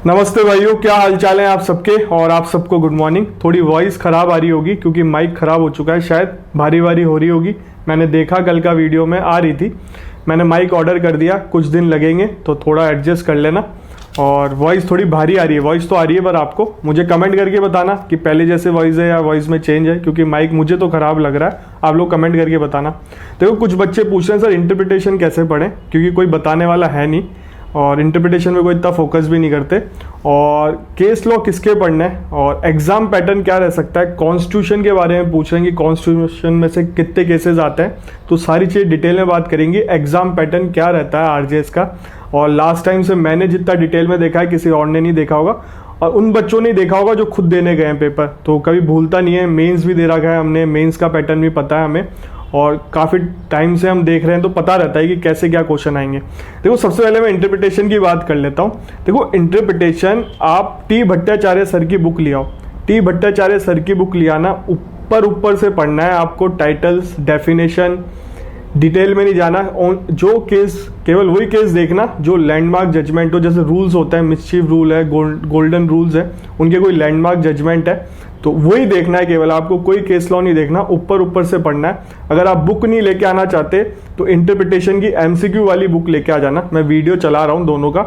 नमस्ते भाइयों, क्या हालचाल है आप सबके। और आप सबको गुड मॉर्निंग। थोड़ी वॉइस ख़राब आ रही होगी क्योंकि माइक ख़राब हो चुका है, शायद भारी भारी हो रही होगी। मैंने देखा कल का वीडियो में आ रही थी, मैंने माइक ऑर्डर कर दिया, कुछ दिन लगेंगे तो थोड़ा एडजस्ट कर लेना। और वॉइस थोड़ी भारी आ रही है, वॉइस तो आ रही है, पर आपको मुझे कमेंट करके बताना कि पहले जैसे वॉइस है या वॉइस में चेंज है, क्योंकि माइक मुझे तो ख़राब लग रहा है। आप लोग कमेंट करके बताना। देखो, कुछ बच्चे पूछ रहे हैं सर इंटरप्रिटेशन कैसे पढ़ें, क्योंकि कोई बताने वाला है नहीं और इंटरप्रिटेशन में कोई इतना फोकस भी नहीं करते। और केस लॉ किसके पढ़ना है और एग्जाम पैटर्न क्या रह सकता है, कॉन्स्टिट्यूशन के बारे में पूछ रहे हैं कि कॉन्स्टिट्यूशन में से कितने केसेस आते हैं, तो सारी चीज़ डिटेल में बात करेंगे। एग्जाम पैटर्न क्या रहता है आरजेएस का, और लास्ट टाइम से मैंने जितना डिटेल में देखा है किसी और ने नहीं देखा होगा, और उन बच्चों ने देखा होगा जो खुद देने गए हैं पेपर, तो कभी भूलता नहीं है। मेंस भी दे रखा है हमने, मेंस का पैटर्न भी पता है हमें, और काफ़ी टाइम से हम देख रहे हैं तो पता रहता है कि कैसे क्या क्वेश्चन आएंगे। देखो, सबसे पहले मैं इंटरप्रिटेशन की बात कर लेता हूँ। देखो, इंटरप्रिटेशन आप टी भट्टाचार्य सर की बुक ले आओ। टी भट्टाचार्य सर की बुक ले आना, ऊपर से पढ़ना है आपको, टाइटल्स, डेफिनेशन, डिटेल में नहीं जाना। जो केस, केवल वही केस देखना जो लैंडमार्क जजमेंट हो, जैसे रूल्स होता है, मिसचीफ रूल है, गोल्डन रूल्स है, उनके कोई लैंडमार्क जजमेंट है तो वही देखना है केवल, आपको कोई केस लॉ नहीं देखना, ऊपर से पढ़ना है। अगर आप बुक नहीं लेके आना चाहते तो इंटरप्रिटेशन की एमसीक्यू वाली बुक लेके आ जाना। मैं वीडियो चला रहा हूँ दोनों का,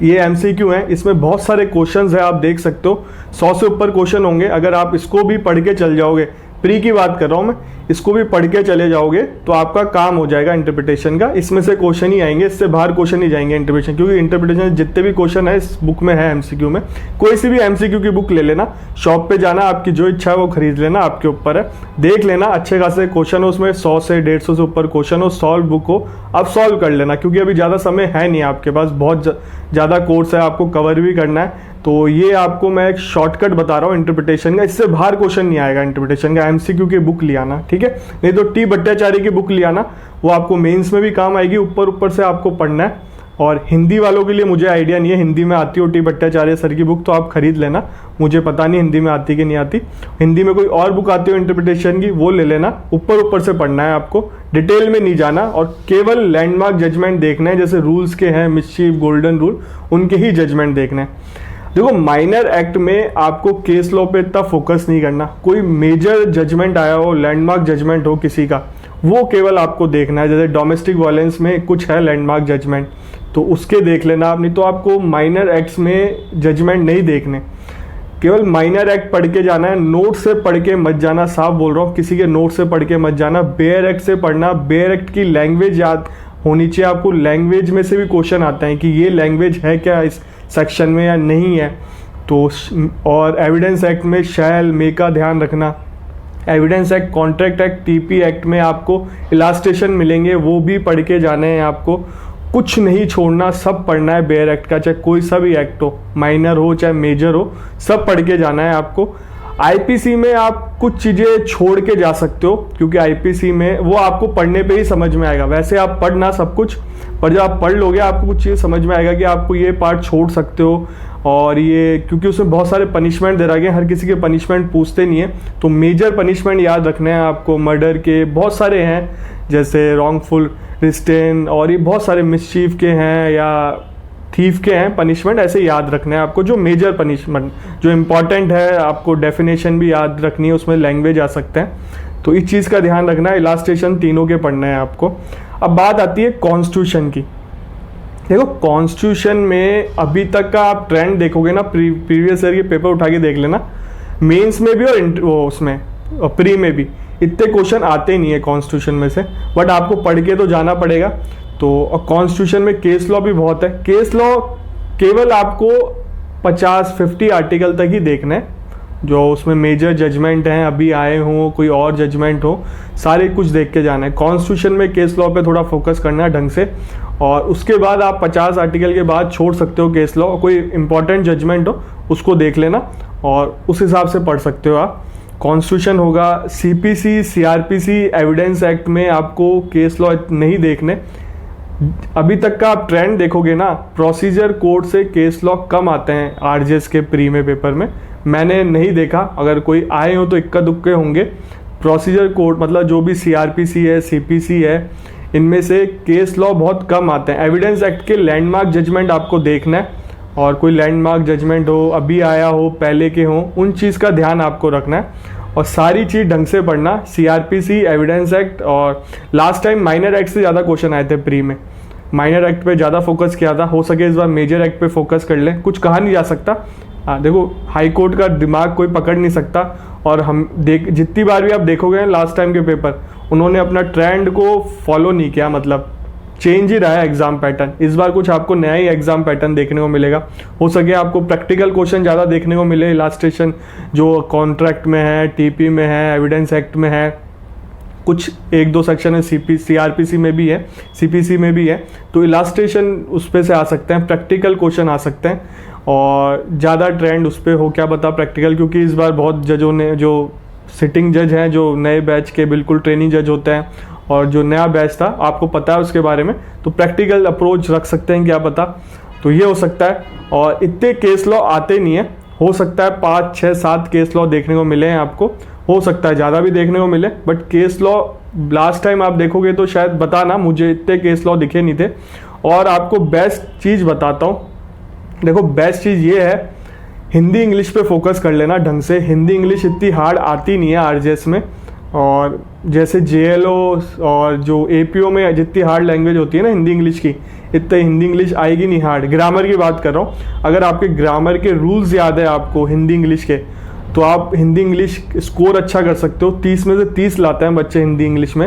ये एमसीक्यू है, इसमें बहुत सारे क्वेश्चंस है, आप देख सकते हो 100 से ऊपर क्वेश्चन होंगे। अगर आप इसको भी पढ़ के चल जाओगे, प्री की बात कर रहा हूँ मैं, इसको भी पढ़ के चले जाओगे तो आपका काम हो जाएगा इंटरप्रिटेशन का। इसमें से क्वेश्चन ही आएंगे, इससे बाहर क्वेश्चन नहीं जाएंगे इंटरप्रिटेशन, क्योंकि इंटरप्रिटेशन जितने भी क्वेश्चन है इस बुक में है एमसीक्यू में। कोई सी भी एमसीक्यू की बुक ले लेना, शॉप पे जाना, आपकी जो इच्छा है वो खरीद लेना, आपके ऊपर है। देख लेना, अच्छे खासे क्वेश्चन हो उसमें, 100 से 150 से ऊपर क्वेश्चन हो, सॉल्व बुक हो, आप सॉल्व कर लेना, क्योंकि अभी ज़्यादा समय है नहीं आपके पास, बहुत ज़्यादा कोर्स है, आपको कवर भी करना है। तो ये आपको मैं एक शॉर्टकट बता रहा हूँ इंटरप्रिटेशन का, इससे बाहर क्वेश्चन नहीं आएगा इंटरप्रिटेशन का। एमसीक्यू की बुक ले आना, ठीक है। नहीं तो टी भट्टाचार्य की बुक ले आना, वो आपको मेंस में भी काम आएगी, ऊपर से आपको पढ़ना है। और हिंदी वालों के लिए मुझे आइडिया नहीं है, हिंदी में आती हो टी भट्टाचार्य सर की बुक तो आप खरीद लेना, मुझे पता नहीं हिंदी में आती कि नहीं आती। हिंदी में कोई और बुक आती हो इंटरप्रिटेशन की, वो ले लेना। ऊपर से पढ़ना है आपको, डिटेल में नहीं जाना, और केवल लैंडमार्क जजमेंट देखना है, जैसे रूल्स के हैं, मिसचीफ, गोल्डन रूल, उनके ही जजमेंट देखने हैं। देखो, माइनर एक्ट में आपको केस लॉ पे इतना फोकस नहीं करना। कोई मेजर जजमेंट आया हो, लैंडमार्क जजमेंट हो किसी का, वो केवल आपको देखना है। जैसे डोमेस्टिक वायलेंस में कुछ है लैंडमार्क जजमेंट, तो उसके देख लेना आप, नहीं तो आपको माइनर एक्ट्स में जजमेंट नहीं देखने। केवल माइनर एक्ट पढ़ के जाना है, नोट से पढ़ के मत जाना, साफ बोल रहा हूँ, किसी के नोट से पढ़ के मत जाना। बेयर एक्ट से पढ़ना, बेयर एक्ट की लैंग्वेज याद होनी चाहिए आपको। लैंग्वेज में से भी क्वेश्चन आता है कि ये लैंग्वेज है क्या इस सेक्शन में या नहीं है, तो। और एविडेंस एक्ट में शैल, मे का ध्यान रखना। Evidence act, contract act, TP act में आपको इलास्ट्रेशन मिलेंगे, वो भी पढ़ के जाने हैं आपको। कुछ नहीं छोड़ना, सब पढ़ना है बेयर एक्ट का, चाहे कोई सा भी एक्ट हो, माइनर हो चाहे मेजर हो, सब पढ़ के जाना है आपको। आईपीसी में आप कुछ चीज़ें छोड़ के जा सकते हो, क्योंकि आईपीसी में वो आपको पढ़ने पे ही समझ में आएगा। वैसे आप पढ़ना सब कुछ, पर जब आप पढ़ लोगे आपको कुछ चीज़ समझ में आएगा कि आपको ये पार्ट छोड़ सकते हो। और ये क्योंकि उसमें बहुत सारे पनिशमेंट दे रखे हैं, हर किसी के पनिशमेंट पूछते नहीं है, तो मेजर पनिशमेंट याद रखने हैं आपको। मर्डर के बहुत सारे हैं, जैसे रॉन्गफुल रिस्टेन, और ये बहुत सारे मिसचीफ के हैं या थीफ के हैं पनिशमेंट, ऐसे याद रखने हैं आपको। जो मेजर पनिशमेंट जो इंपॉर्टेंट है, आपको डेफिनेशन भी याद रखनी है, उसमें लैंग्वेज आ सकते हैं, तो इस चीज़ का ध्यान रखना है। इलास्ट्रेशन तीनों के पढ़ना है आपको। अब बात आती है कॉन्स्टिट्यूशन की। देखो, कॉन्स्टिट्यूशन में अभी तक का आप ट्रेंड देखोगे ना, प्रीवियस ईयर के पेपर उठा के देख लेना, मेंस में भी और वो उसमें प्री में भी इतने क्वेश्चन आते नहीं है कॉन्स्टिट्यूशन में से, बट आपको पढ़ के तो जाना पड़ेगा। तो कॉन्स्टिट्यूशन में केस लॉ भी बहुत है। केस लॉ केवल आपको 50 आर्टिकल तक ही देखना है, जो उसमें मेजर जजमेंट हैं, अभी आए हों, कोई और जजमेंट हो, सारे कुछ देख के जाना है। कॉन्स्टिट्यूशन में केस लॉ पे थोड़ा फोकस करना है ढंग से, और उसके बाद आप 50 आर्टिकल के बाद छोड़ सकते हो केस लॉ, कोई इंपॉर्टेंट जजमेंट हो उसको देख लेना और उस हिसाब से पढ़ सकते हो आप। कॉन्स्टिट्यूशन होगा, सीपीसी, सीआरपीसी, एविडेंस एक्ट में आपको केस लॉ नहीं देखने। अभी तक का आप ट्रेंड देखोगे ना, प्रोसीजर कोड से केस लॉ कम आते हैं आरजेएस के प्री में पेपर में, मैंने नहीं देखा, अगर कोई आए हो तो इक्का दुक्के होंगे। प्रोसीजर कोड मतलब जो भी सीआरपीसी है, सीपीसी है, इनमें से केस लॉ बहुत कम आते हैं। एविडेंस एक्ट के लैंडमार्क जजमेंट आपको देखना है, और कोई लैंडमार्क जजमेंट हो, अभी आया हो, पहले के हो, उन चीज़ का ध्यान आपको रखना है और सारी चीज़ ढंग से पढ़ना। सीआरपीसी, एविडेंस एक्ट, और लास्ट टाइम माइनर एक्ट से ज़्यादा क्वेश्चन आए थे प्री में, माइनर एक्ट पे ज़्यादा फोकस किया था। हो सके इस बार मेजर एक्ट पे फोकस कर लें, कुछ कहा नहीं जा सकता। देखो हाई कोर्ट का दिमाग कोई पकड़ नहीं सकता, और हम जितनी बार भी आप देखोगे लास्ट टाइम के पेपर, उन्होंने अपना ट्रेंड को फॉलो नहीं किया, मतलब चेंज ही रहा है एग्जाम पैटर्न। इस बार कुछ आपको नया ही एग्जाम पैटर्न देखने को मिलेगा। हो सके आपको प्रैक्टिकल क्वेश्चन ज़्यादा देखने को मिले, इलास्ट्रेशन जो कॉन्ट्रैक्ट में है, टीपी में है, एविडेंस एक्ट में है, कुछ 1-2 सेक्शन है सीआरपीसी में भी है, सीपीसी में भी है, तो इलास्ट्रेशन उस पे से आ सकते हैं, प्रैक्टिकल क्वेश्चन आ सकते हैं, और ज़्यादा ट्रेंड उस पर हो, क्या पता प्रैक्टिकल, क्योंकि इस बार बहुत जजों ने, जो सिटिंग जज हैं, जो नए बैच के बिल्कुल ट्रेनिंग जज होते हैं, और जो नया बैच था आपको पता है उसके बारे में, तो प्रैक्टिकल अप्रोच रख सकते हैं, क्या पता। तो ये हो सकता है। और इतने केस लॉ आते नहीं है, हो सकता है 5, 6, 7 केस लॉ देखने को मिले हैं आपको, हो सकता है ज़्यादा भी देखने को मिले, but case law last time आप देखोगे तो शायद बताना, मुझे इतने केस लॉ दिखे नहीं थे। और आपको बेस्ट चीज़ बताता हूँ, देखो बेस्ट चीज़ ये है, हिंदी इंग्लिश पे फोकस कर लेना ढंग से। हिंदी इंग्लिश इतनी हार्ड आती नहीं है आरजेएस में, और जैसे जेएलओ और जो एपीओ में जितनी हार्ड लैंग्वेज होती है ना हिंदी इंग्लिश की, इतने हिंदी इंग्लिश आएगी नहीं हार्ड। ग्रामर की बात कर रहा हूँ, अगर आपके ग्रामर के रूल्स याद है आपको हिंदी इंग्लिश के, तो आप हिंदी इंग्लिश स्कोर अच्छा कर सकते हो। 30 में से 30 लाते हैं बच्चे हिंदी इंग्लिश में,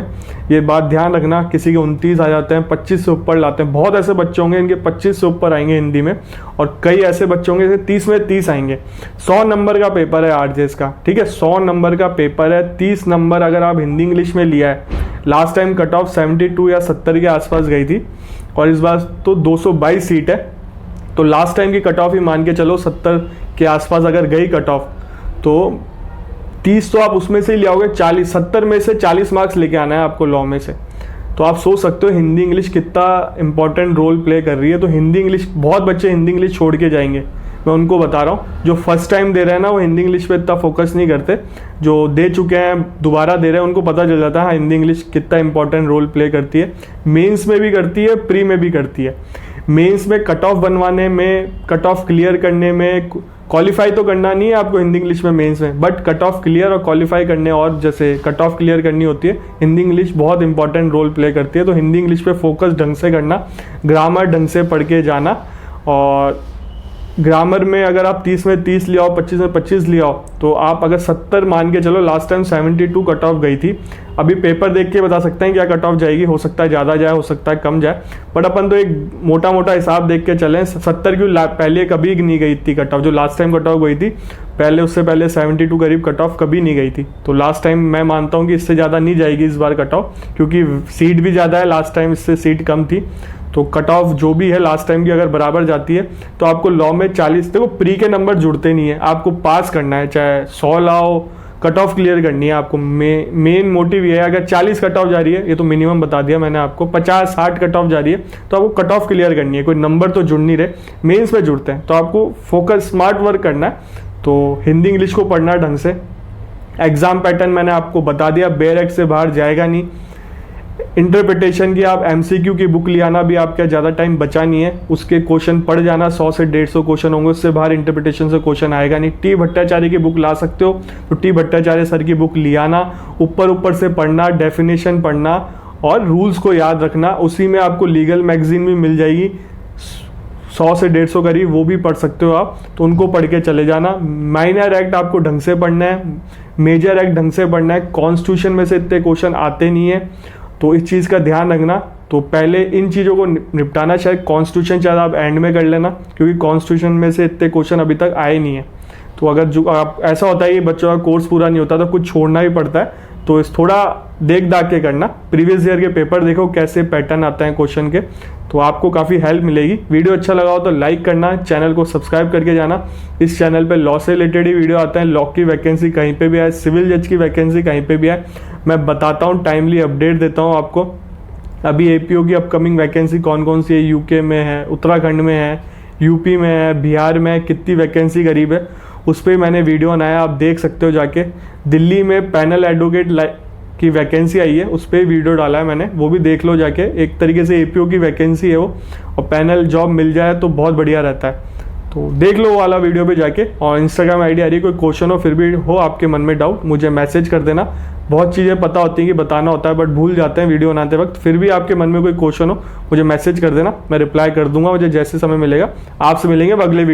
ये बात ध्यान रखना। किसी के 29 आ जाते हैं, 25 से ऊपर लाते हैं। बहुत ऐसे बच्चे होंगे इनके 25 से ऊपर आएंगे हिंदी में, और कई ऐसे बच्चे होंगे जैसे 30 में 30 आएंगे। 100 नंबर का पेपर है आरजेएस का, ठीक है, 100 नंबर का पेपर है। 30 नंबर अगर आप हिंदी इंग्लिश में लिया है, लास्ट टाइम कट ऑफ 72 या 70 के आसपास गई थी, और इस बार तो 222 सीट है, तो लास्ट टाइम की कट ऑफ ही मान के चलो 70 के आसपास अगर गई कट ऑफ, तो 30 तो आप उसमें से ही ले आओगे। 40, 70 में से 40 मार्क्स लेके आना है आपको लॉ में से। तो आप सोच सकते हो हिंदी इंग्लिश कितना इंपॉर्टेंट रोल प्ले कर रही है। तो हिंदी इंग्लिश, बहुत बच्चे हिंदी इंग्लिश छोड़ के जाएंगे, मैं उनको बता रहा हूँ। जो फर्स्ट टाइम दे रहे हैं ना, वो हिंदी इंग्लिश पे इतना फोकस नहीं करते, जो दे चुके हैं दोबारा दे रहे हैं उनको पता चल जाता है हाँ हिंदी इंग्लिश कितना इंपॉर्टेंट रोल प्ले करती है। मेंस में भी करती है, प्री में भी करती है। मेंस में कट ऑफ बनवाने में, कट ऑफ क्लियर करने में, क्वालिफाई तो करना नहीं है आपको हिंदी इंग्लिश में मेंस में, बट कट ऑफ क्लियर और क्वालिफाई करने, और जैसे कट ऑफ क्लियर करनी होती है, हिंदी इंग्लिश बहुत इंपॉर्टेंट रोल प्ले करती है। तो हिंदी इंग्लिश पे फोकस ढंग से करना, ग्रामर ढंग से पढ़ के जाना। और ग्रामर में अगर आप 30 में 30 ले आओ, 25 में 25 ले आओ, तो आप अगर 70 मान के चलो, लास्ट टाइम 72 कट ऑफ गई थी। अभी पेपर देख के बता सकते हैं क्या कट ऑफ जाएगी, हो सकता है ज़्यादा जाए, हो सकता है कम जाए, बट अपन तो एक मोटा मोटा हिसाब देख के चलें। 70 की पहले कभी नहीं गई इतनी कट ऑफ, जो लास्ट टाइम कट ऑफ गई थी पहले, उससे पहले 72 करीब कट ऑफ कभी नहीं गई थी। तो लास्ट टाइम मैं मानता हूँ कि इससे ज़्यादा नहीं जाएगी इस बार कट ऑफ, क्योंकि सीट भी ज़्यादा है, लास्ट टाइम इससे सीट कम थी। तो कट ऑफ जो भी है लास्ट टाइम की अगर बराबर जाती है, तो आपको लॉ में 40, देखो प्री के नंबर जुड़ते नहीं है, आपको पास करना है, चाहे 100 लाओ, कट ऑफ क्लियर करनी है आपको। मेन मोटिव ये है, अगर 40 कट ऑफ जा रही है, ये तो मिनिमम बता दिया मैंने आपको, 50-60 कट ऑफ जा रही है, तो आपको कट ऑफ क्लियर करनी है। कोई नंबर तो जुड़ नहीं रहे, मेंस में जुड़ते हैं, तो आपको फोकस, स्मार्ट वर्क करना है। तो हिंदी इंग्लिश को पढ़ना ढंग से। एग्जाम पैटर्न मैंने आपको बता दिया, बेयर एक्ट से बाहर जाएगा नहीं। इंटरप्रिटेशन की आप एमसीक्यू की बुक ले आना, भी आपका ज़्यादा टाइम बचा नहीं है, उसके क्वेश्चन पढ़ जाना, 100 से 150 क्वेश्चन होंगे, उससे बाहर इंटरप्रिटेशन से क्वेश्चन आएगा नहीं। टी भट्टाचार्य की बुक ला सकते हो, तो टी भट्टाचार्य सर की बुक ले आना, ऊपर से पढ़ना, डेफिनेशन पढ़ना और रूल्स को याद रखना। उसी में आपको लीगल मैगजीन भी मिल जाएगी, 100 से 150 करीब, वो भी पढ़ सकते हो आप, तो उनको पढ़ के चले जाना। माइनर एक्ट आपको ढंग से पढ़ना है, मेजर एक्ट ढंग से पढ़ना है। कॉन्स्टिट्यूशन में से इतने क्वेश्चन आते नहीं है, तो इस चीज़ का ध्यान रखना। तो पहले इन चीज़ों को निपटाना, शायद कॉन्स्टिट्यूशन शायद आप एंड में कर लेना, क्योंकि कॉन्स्टिट्यूशन में से इतने क्वेश्चन अभी तक आए नहीं है। तो अगर जो आप, ऐसा होता है कि बच्चों का कोर्स पूरा नहीं होता तो कुछ छोड़ना भी पड़ता है, तो इस थोड़ा देख दाख के करना। प्रीवियस ईयर के पेपर देखो कैसे पैटर्न आते हैं क्वेश्चन के, तो आपको काफ़ी हेल्प मिलेगी। वीडियो अच्छा लगा हो तो लाइक करना, चैनल को सब्सक्राइब करके जाना। इस चैनल पे लॉ से रिलेटेड ही वीडियो आते हैं, लॉ की वैकेंसी कहीं पे भी आए, सिविल जज की वैकेंसी कहीं पे भी आए, मैं बताता हूँ, टाइमली अपडेट देता हूँ आपको। अभी एपीओ की अपकमिंग वैकेंसी कौन कौन सी है, यूके में है, उत्तराखंड में है, यूपी में है, बिहार में है, कितनी वैकेंसी करीब है, उस पर मैंने वीडियो बनाया, आप देख सकते हो जाके। दिल्ली में पैनल एडवोकेट की वैकेंसी आई है, उस पर वीडियो डाला है मैंने, वो भी देख लो जाके। एक तरीके से एपीओ की वैकेंसी है वो, और पैनल जॉब मिल जाए तो बहुत बढ़िया रहता है। तो देख लो वो वाला वीडियो पे जाके। और इंस्टाग्राम आईडी आ रही है, कोई क्वेश्चन हो फिर भी हो आपके मन में डाउट, मुझे मैसेज कर देना। बहुत चीज़ें पता होती हैं कि बताना होता है बट भूल जाते हैं वीडियो बनाते वक्त। फिर भी आपके मन में कोई क्वेश्चन हो मुझे मैसेज कर देना, मैं रिप्लाई कर दूंगा मुझे जैसे समय मिलेगा। आपसे मिलेंगे अब अगले वीडियो।